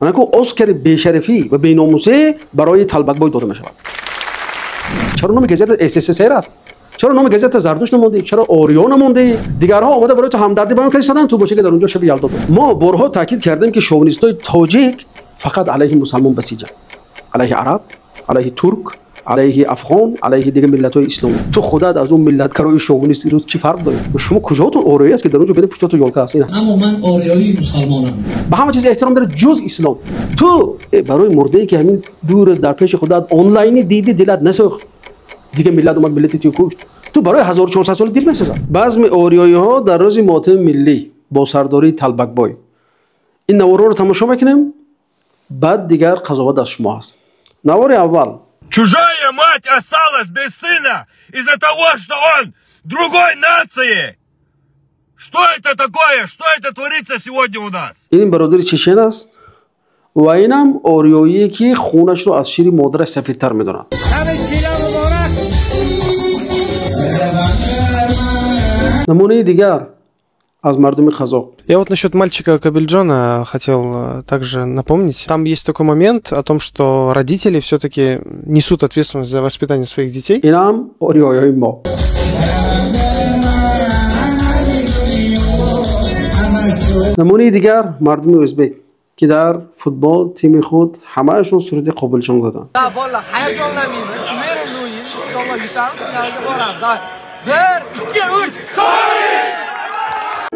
منکو اسکر بی‌شرفی و بی‌ناموسی برای طلبک‌بای داده می‌شود. چرا نام گزیت SSSR است؟ چرا نام گزیت زردوش نمونده؟ چرا آریا نمونده؟ دیگرها آمده برای تو همدردی بیان کردن تو باشه که در اونجا شب یلدا بود. ما بارها تاکید کردیم که شوونیستای تاجیک فقط علیه مسلمان بسیجن. علیه عرب، علیه ترک، علیه افغان، علیه دیگه ملت‌های اسلامی. تو خودت از اون ملت‌گرای شوونیستی روز چی فرق داری؟ شما کجاتون آریایی است که در اونجا بده پشت تو یولکا است؟ اما من آریایی مسلمانم. به همه چیز احترام داره جز اسلام. تو برای مرده‌ای که همین دور از در پیش خودت آنلاینی دیدی دلت نسوخت. دیگه ملت اومد ملت تو کشت. تو برای 1400 سال دل می‌سوزن. بعضی آریایی‌ها در روز ماتم ملی با سرداری طلبک‌بای این نوارا رو تماشا می‌کنیم. بعد دیگر قضاوت از شما است. نوار اول Чужая мать осталась без сына из-за того, что он другой нации. Что это такое? Что это творится сегодня у нас? این برادر چچن است و اینم آریایی که خونش رو از شیر مادرش سفیدتر می‌دونن. نمونه دیگر از مردم قزاق. Я вот насчет мальчика Кабельджона хотел также напомнить. Там есть такой момент о том, что родители все-таки несут ответственность за воспитание своих детей. اینم آریایی ما. نمونه دیگر مردم ازبک که در فوتبال تیم خود همهشون صورت قابلجان دادن.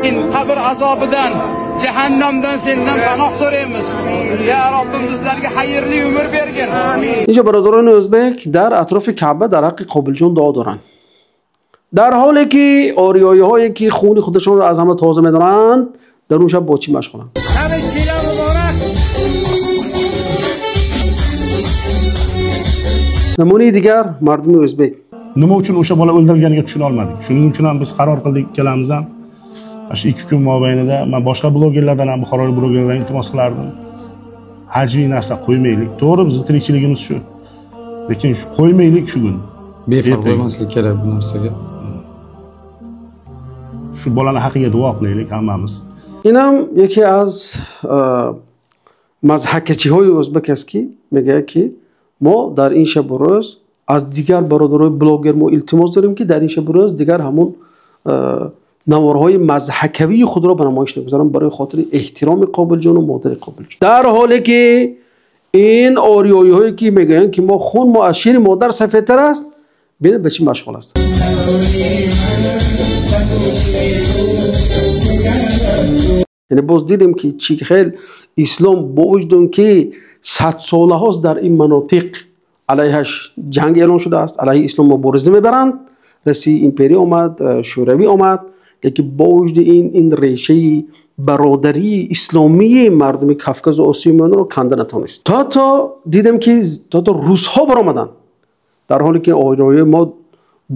این qabr azobidan jahannamdan sendan panoh so'raymiz. Ya Robbim bizlarga xayrli umr bergin. اینجا برادران ازبک در اطراف کعبه در حق قابلجان دعا دارن. در حالی که آریایی هایی که خون خودشون رو از همه تازه میدارند در اون شب با چی مشغولن؟ نمونه دیگر مردم ازبک. nima uchun o'sha bola o'ldirilganiga tushuna olmadik. Shuning uchun ham biz qaror qildik ikkalamiz ham. Shu 2 kun mobaynida men boshqa blogerlardan ham Buxorolik blogerlardan iltimos qilardim. Hajviy narsa qo'ymaylik. To'g'ri, bizning tirikchiligimiz shu. Lekin qo'ymaylik shu kun. Befarq bo'lmaslik kerak bu narsaga. Shu bolani haqiga duo qilaylik hammamiz. اینم یکی از مضحکچی‌های ازبک است که میگه که ما در این شب و روز از دیگر برادرای بلاگر ما التماس داریم که در این شب و روز دیگر همون نوارهای مضحکوی خود را به نمایش نگذارن برای خاطر احترام قابلجان و مادر قابلجان. در حالی که این آریایی هایی که میگن که ما خون ما از شیر مادر سفیدتر است ببینید به چی مشغول است. یعنی باز دیدیم که چی خیلی اسلام با وجود که 100 ساله هاست در این مناطق علیهش جنگ اعلان شده است، علیه اسلام مبارزه میبرند، رسی امپری آمد، شوروی آمد، لیکن با وجود این ریشه برادری اسلامی مردم کافکاز و آسیای میانه رو کنده نتونست. تا دیدم که تا روس ها برآمدن، در حالی که آریایی ما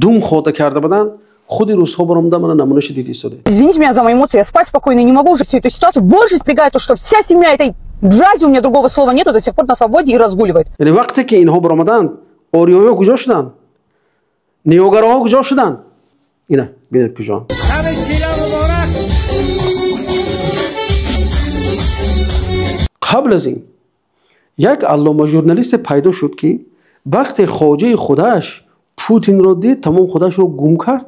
دوم خاطر کرده بودن، خود روس ها برآمدن. من نمونهش دیدی شده. Извините меня за мои эмоции, я спать спокойно не могу уже всю эту ситуацию. Больше испрягает то, что вся семья этой мрази, у меня другого слова нету, до сих пор на свободе и разгуливает. یعنی وقتی که اینها برآمدن، آریایی ها کجا شدن؟ نیاگراها کجا شدن؟ اینا ببینید کجا. قبل از این یک علامه ژورنالیست پیدا شد که وقتی خواجه خودش پوتین رو دید تمام خودش رو گم کرد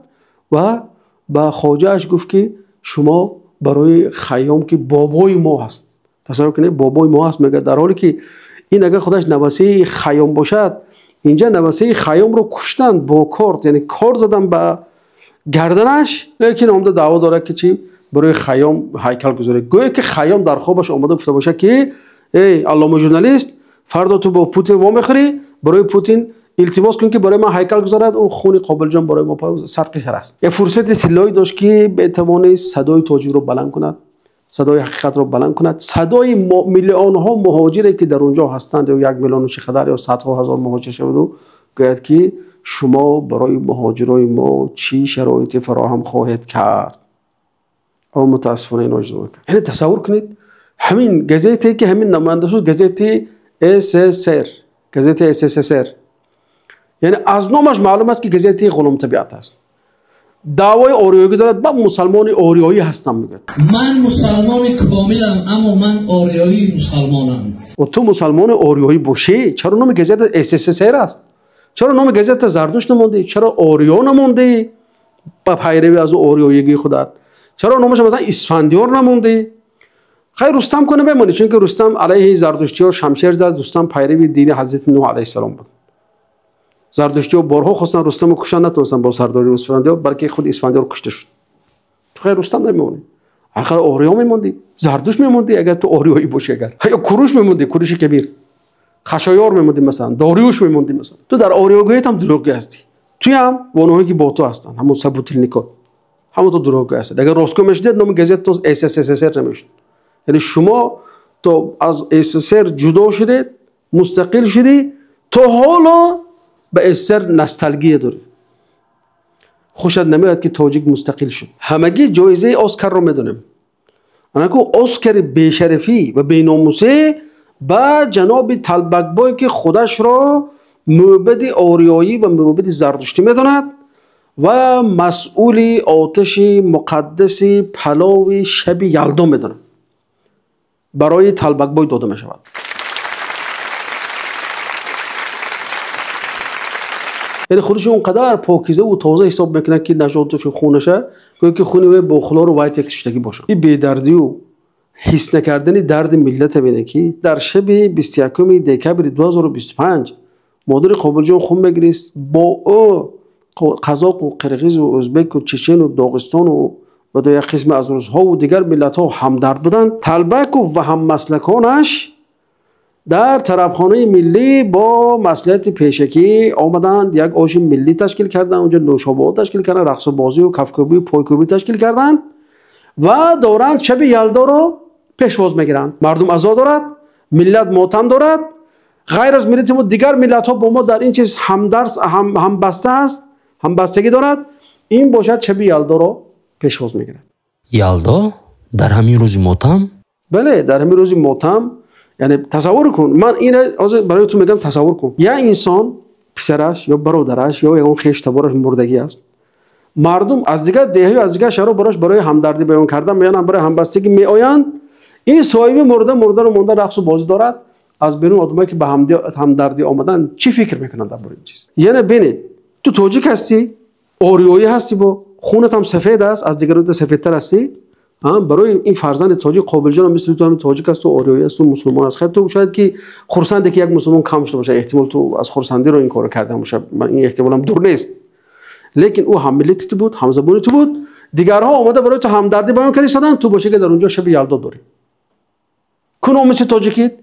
و با خواجهش گفت که شما برای خیام که بابای ما هست. تصور کنید بابای ما هست. میگه در حالی که این اگر خودش نواسه خیام باشد، اینجا نواسه خیام رو کشتن با کارت، یعنی کار زدن به گردنش، لیکن اومده دعوا داره که چی برای خیام هیکل گذاره. گویا که خیام در خوابش اومده گفته باشه که ای علامه ژورنالیست، فردا تو با پوتین وام میخوری، برای پوتین التماس کن که برای ما هیکل گذارد و خون قابلجان برای ما صدقه سر است. یه فرصت طلایی داشت که بتوانه صدای تاجیک رو بلند کند، صدای حقیقت رو بلند کند، صدای میلیون ها مهاجری که در اونجا هستند، یا 1 میلیون و چقدر یا صدها هزار مهاجر شده و گوید که شما برای مهاجرای ما چی شرایطی فراهم خواهید کرد. اما متاسفانه این اجرا کرد. یعنی تصور کنید همین گزیتی که همین نماینده شد، گزیت SSSR، گزیت SSSR، یعنی از نامش معلوم است که گزیت غلام طبیعت است. دعوای آریایی دارد. با مسلمان آریایی هستم میگه. من مسلمان کاملم اما من آریایی مسلمانم. و تو مسلمان آریایی باشی چرا نام گزیت SSSR است؟ چرا نام گزیت زردشت نمونده؟ چرا آریا نمونده؟ با پیروی از آریایی خودت چرا نامش مثلا اسفندیار نمونده؟ خیر رستم کنه بمونه، چون که رستم علیه زردشتی ها شمشیر زد. رستم پیروی دین حضرت نوح علیه السلام بود. زردشتی ها بارها خواستن رستم رو کشتن، نتونستن با سرداری اسفندیار، بلکه خود اسفندیار کشته شد. تو خیر رستم نمیمونی، آخر آریا میموندی، زردشت میموندی اگر تو آریایی باشی، اگر یا کوروش میموندی، کوروش کبیر، خشایار میموندی، مثلا داریوش میموندی. مثلا تو در آریاگویت هم دروغگو هستی. توی هم اونهایی که با تو هستن همون سبوتلنیکا همون تو دروغگو هستی. اگر راستگو میشدید نام گزیت تو SSSR نمیشد. یعنی شما تو از SSSR جدا شدید، مستقل شدی، تو حالا به SSSR نستالژی داری. خوشت نمیاد که تاجیک مستقل شد. همگی جایزه اسکار رو میدونیم. انا کو اسکار بی‌شرفی و بی‌ناموسی با جناب طلبک‌بای که خودش را معبد آریایی و معبد زردشتی میداند و مسئول آتش مقدس پلاو شب یلدا میداند، برای طلبک‌بای داده می شود. یعنی خودش اونقدر پاکیزه و تازه حساب میکنه که نجاتش خونشه که خونی و بخلار و وایت تشتگی باشه. این بی‌دردی و حس نکردن درد ملت بینه که در شب 21 دکبر 2025 مادر قابل جان خون بگریست با او قزاق و قرقیز و ازبک و چچن و داغستان و دو یک قسم از روزها و دیگر ملت ها همدرد بودند. طلبک و هم مسلکانش در طربخانه ملی با مصلحت پیشکی آمدند، یک آش ملی تشکیل کردند، اونجا نوشابه تشکیل کردند، رقص و بازی و کفکوبی و پایکوبی تشکیل کردند و دارند شب یلدا رو پیشواز میگیرند. مردم عزا دارد، ملت ماتم دارد، غیر از ملت ما دیگر ملت ها با ما در این چیز هم بسته است، هم بستگی دارد. این باشد شب یلدا رو پیشواز میگیرد. یلدا در همین روز ماتم؟ بله در همین روز ماتم. یعنی تصور کن، من این برای تو میگم تصور کن، یا انسان پسرش یا برادرش یا اون خویش تبارش مردگی است، مردم از دیگر دهه از دیگر شهر برای همدردی بیان کردن میان، برای همبستگی میآیند. این صاحب مرده رو مونده رقص و بازی دارد. از بیرون آدمایی که به همدردی آمدن چی فکر میکنن در این چیز؟ یعنی ببینید تو تاجیک هستی، آریایی هستی، با خونت هم سفید است، از دیگران سفیدتر هستی، برای این فرزند تاجیک قابل جان مثل تو هم تاجیک است و آریایی است و مسلمان است. خیلی تو شاید که خرسنده که یک مسلمان کم شده باشه، احتمال تو از خرسندی رو این کارو کرده باشه، من این احتمالم دور نیست. لیکن او هم ملیت تو بود، هم زبانی تو بود، دیگرها اومده برای تو همدردی بیان کردن، تو باشه که در اونجا شب یلدا داری. کو ناموس تاجیکیت،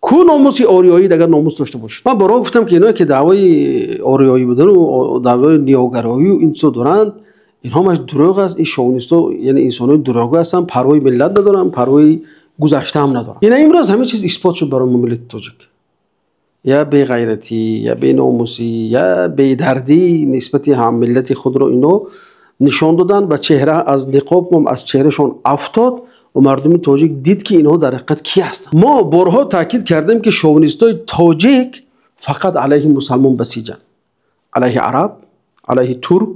کو ناموس آریایی دیگر ناموس داشته باشه. من برای گفتم که اینا که دعوای آریایی بودن و دعوای نیاگرایی و این چیزا دارند، اینها مش دروغ است. این شاونیستا یعنی انسانای دروغگو هستن، پروای ملت ندارن، پروای گذشته هم ندارن. اینا امروز همه چیز اثبات شد برای ملت تاجیک. یا بی غیرتی یا بی ناموسی یا بی دردی نسبت هم ملت خود رو اینو نشان دادن و چهره از نقاب هم از چهرهشون افتاد و مردم تاجیک دید که اینها در حقیقت کی هستند. ما بارها تاکید کردیم که شاونیستای تاجیک فقط علیه مسلمان بسیجن، علیه عرب، علیه ترک،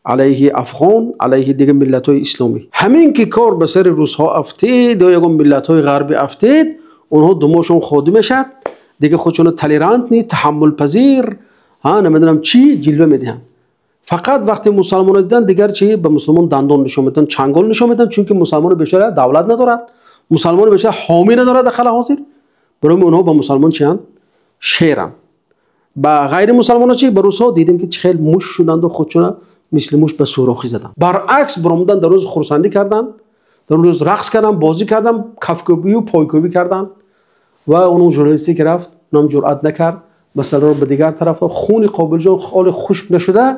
علیه افغان، علیه دیگه ملت‌های اسلامی. همین که کار به سر روس‌ها افتید یا یگان ملت‌های غربی افتید، اونها دماشون خودی میشد، دیگه خودشون تالرانت نی، تحمل پذیر، نمیدونم چی جلوه میدن. فقط وقتی مسلمان دیدن دیگر چی به مسلمان دندان نشون میدن، چنگال نشون میدن، چون که مسلمان بیچاره دولت ندارد، مسلمان بیچاره حامی ندارد داخل حاضر. برای اونها با مسلمان چیان شیرن. با غیر مسلمان‌ها چی؟ با روس‌ها دیدیم که خیلی موش شدند و خودشون مثل موش به سوراخی زدن. برعکس برآمدن در روز خرسندی کردن، در روز رقص کردن، بازی کردن، کفکوبی و پایکوبی کردن و اون ژورنالیستی که رفت نام جرأت نکرد مثلا رو به دیگر طرف خون قابل جان خال خشک نشده،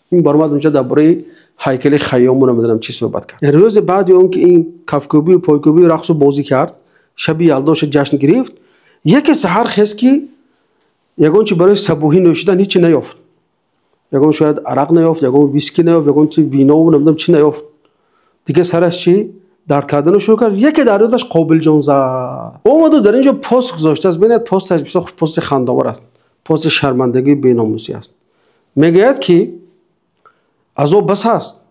این برآمد اونجا درباره هیکل خیام نمیدونم چی صحبت کرد. یعنی روز بعد اون که این کفکوبی و پایکوبی رقص و بازی کرد، شب یلداش جشن گرفت، یک سحر خست که یگان چی برای صبوحی نوشیدن هیچی نیافت. یگان شاید عرق نیافت، یگان ویسکی نیافت، یگان چی وینا و نمیدونم چی نیافت. دیگه سرش چی درد کردن شروع کرد. یکی در یادش قابل جان زد. اومد و در اینجا پست گذاشته است. ببینید پستش بسیار پست خنده‌آور است. پست شرمندگی بی‌ناموسی است. میگوید که عذاب بس است.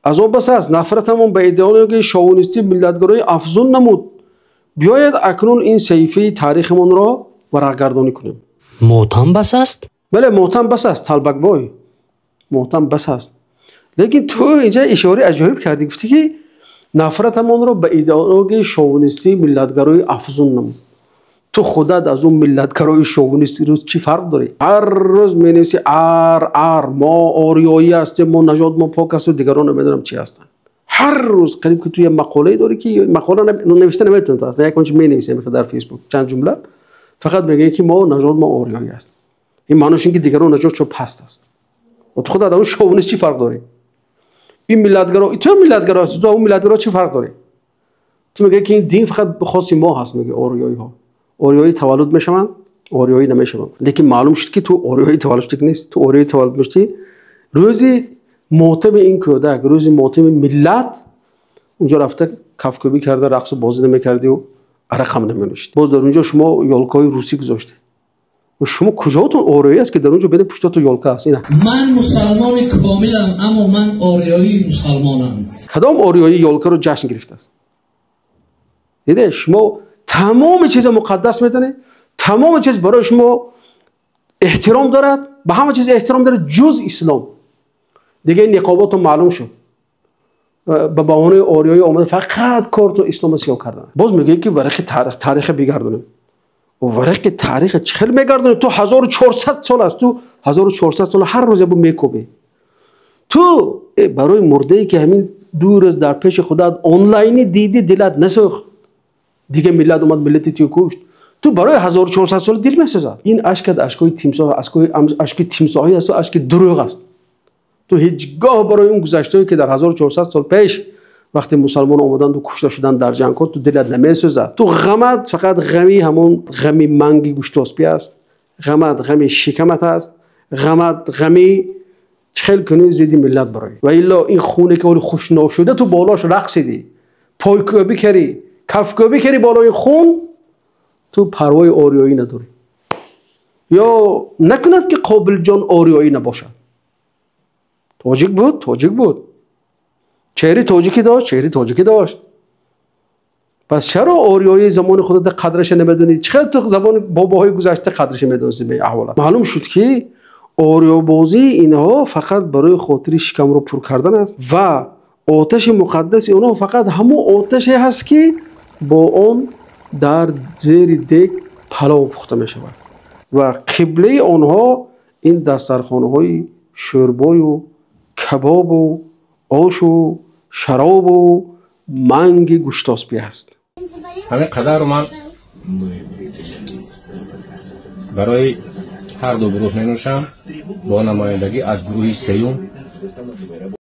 از آن بس است نفرتمان به ایدئولوژی شاونیستی ملتگرایی افزون نمود. بیاید اکنون این صحیفه تاریخمان را ورقگردانی کنیم. موتم بس است؟ بله موتم بس است طالبک بای، موتم بس است. لیکن تو اینجا اشاره عجایب کردی، گفتی که نفرتمان را به ایدئولوژی شاونیستی ملتگرایی افزون نمود. تو خودت از اون ملتگرای شوونیستی روز چی فرق داری؟ هر روز می‌نویسی ما آریایی هستیم، ما نژاد ما پاک است و دیگران نمیدونم چی هستن. هر روز قریب که توی مقاله داری که مقاله نوشته نمیتونی تو اصلا یک اونچه می‌نویسی در فیسبوک چند جمله فقط میگه که ما نژاد ما آریایی است. این معنیش اینه که دیگران نژادشون پست است. و تو خودت از اون شوونیست چی فرق داری؟ این ملتگرا تو ملتگرا است، تو اون ملتگرا چی فرق داری؟ تو میگه که این دین فقط خاص ما هست، میگه آریایی ها. آریایی تولد میشوند، آریایی نمیشوند. لیکن معلوم شد که تو آریایی تولد شدی نیست. تو آریایی تولد میشدی روزی ماتم این کودک، روزی ماتم ملت اونجا رفته کفکوبی کرده، رقص و بازی نمیکردی و عرق هم نمینوشید. باز در اونجا شما یالکای روسی گذاشته. و شما کجاتون آریایی است که در اونجا بین پشتاتون یالکا است؟ اینا من مسلمان کاملم، اما من آریایی مسلمانم. کدام آریایی یالکا رو جشن گرفته است؟ دیده شما تمام چیز مقدس میدونه، تمام چیز برای شما احترام دارد، به همه چیز احترام داره جز اسلام. دیگه این نقابات معلوم شد به بهانه آریایی آمده فقط کار تو اسلام سیاه کردن. باز میگه که ورق تاریخ بگردونیم و ورق تاریخ چخل میگردونیم. تو 1400 سال است، تو 1400 سال هر روز ابو میکوبی. تو برای مرده که همین دور از در پیش خودت آنلاینی دیدی دلت نسوخت، دیگه ملت اومد ملتی تو کشت، تو برای 1400 سال دل میسوزد. این اشکت اشکای تیمساح، اشکای تیمساحی است و اشک دروغ است. تو هیچگاه برای اون گذشته‌ای که در 1400 سال پیش وقتی مسلمان آمدند و کشته شدند در جنگ ها تو دلت نمیسوزد. تو غمت فقط غمی همون غمی منگی گوشتاسپی است، غمت غمی شکمت است، غمت غمی چخل کنی زیدی ملت برای. و الا این خونه که ولی خوش ناشده تو بالاش رقصیدی، پایکوبی کردی، کفکوبی کردی بالای خون، تو پروای آریایی نداری. یا نکند که قابل جان آریایی نباشد. تاجیک بود. چهره تاجیکی داشت. پس چرا آریایی زمان خودت قدرش نمیدونی؟ چرا تو زمان باباهای گذشته قدرش نمیدونی به احوالات؟ معلوم شد که آریا بازی اینها فقط برای خاطر شکم رو پر کردن است و آتش مقدس اونها فقط همون آتشی هست که با آن در زیر دیگ پلاو پخته می شود و قبله آنها این دسترخوان‌های شوربای و کباب و آش و شراب و منگ گوشتاسپی است. همین قدر من برای هر دو گروه می نوشم با نمایندگی از گروه سیوم